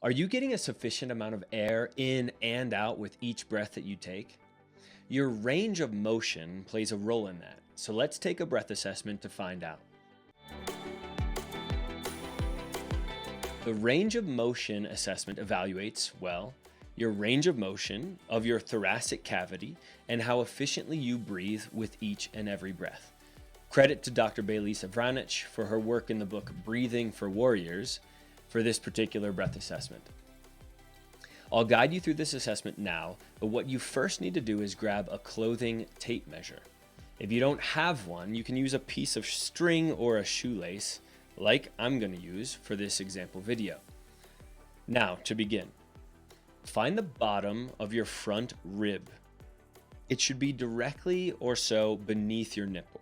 Are you getting a sufficient amount of air in and out with each breath that you take? Your range of motion plays a role in that. So let's take a breath assessment to find out. The range of motion assessment evaluates, well, your range of motion of your thoracic cavity and how efficiently you breathe with each and every breath. Credit to Dr. Bailisa Vranich for her work in the book Breathing for Warriors for this particular breath assessment. I'll guide you through this assessment now, but what you first need to do is grab a clothing tape measure. If you don't have one, you can use a piece of string or a shoelace, like I'm going to use for this example video. Now, to begin, find the bottom of your front rib. It should be directly or so beneath your nipple.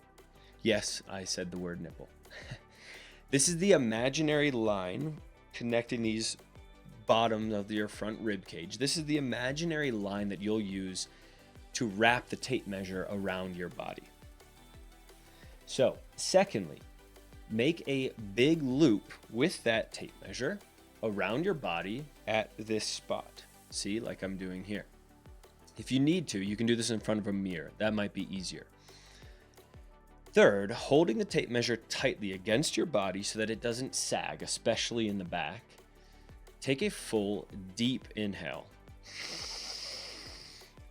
Yes, I said the word nipple. This is the imaginary line connecting these bottoms of your front rib cage. This is the imaginary line that you'll use to wrap the tape measure around your body. So, secondly, make a big loop with that tape measure around your body at this spot. See, like I'm doing here. If you need to, you can do this in front of a mirror. That might be easier. Third, holding the tape measure tightly against your body so that it doesn't sag, especially in the back. Take a full, deep inhale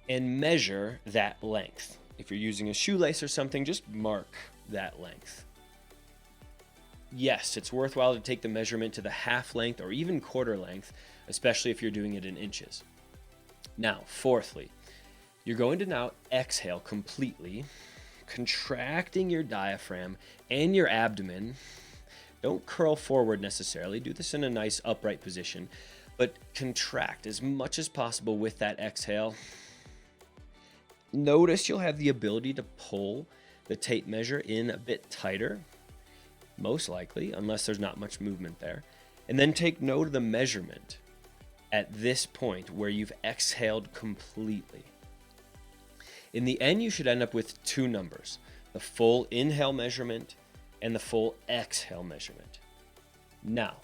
and measure that length. If you're using a shoelace or something, just mark that length. Yes, it's worthwhile to take the measurement to the half length or even quarter length, especially if you're doing it in inches. Now, fourthly, you're going to now exhale completely, contracting your diaphragm and your abdomen. Don't curl forward necessarily. Do this in a nice upright position, but contract as much as possible with that exhale. Notice you'll have the ability to pull the tape measure in a bit tighter, most likely, unless there's not much movement there. And then take note of the measurement at this point where you've exhaled completely. In the end, you should end up with two numbers, the full inhale measurement and the full exhale measurement. Now,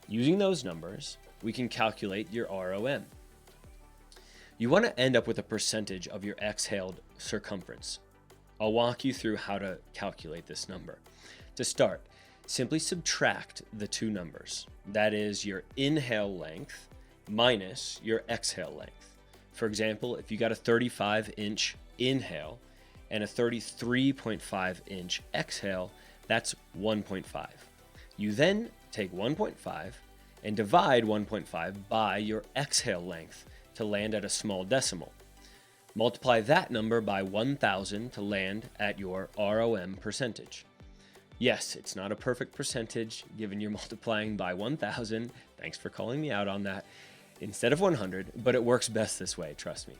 using those numbers, we can calculate your ROM. You want to end up with a percentage of your exhaled circumference. I'll walk you through how to calculate this number. To start, simply subtract the two numbers. That is your inhale length minus your exhale length. For example, if you got a 35-inch inhale and a 33.5-inch exhale, that's 1.5. You then take 1.5 and divide 1.5 by your exhale length to land at a small decimal. Multiply that number by 1,000 to land at your ROM percentage. Yes, it's not a perfect percentage given you're multiplying by 1,000. Thanks for calling me out on that. Instead of 100, but it works best this way, trust me.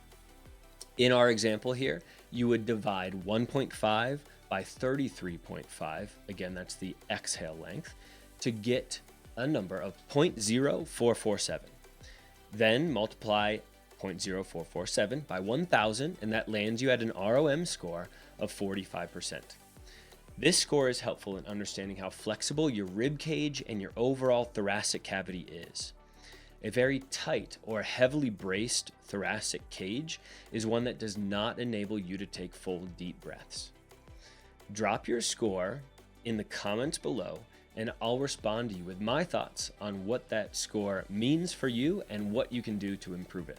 In our example here, you would divide 1.5 by 33.5, again, that's the exhale length, to get a number of 0.0447. Then multiply 0.0447 by 1,000, and that lands you at an ROM score of 45%. This score is helpful in understanding how flexible your rib cage and your overall thoracic cavity is. A very tight or heavily braced thoracic cage is one that does not enable you to take full deep breaths. Drop your score in the comments below and I'll respond to you with my thoughts on what that score means for you and what you can do to improve it.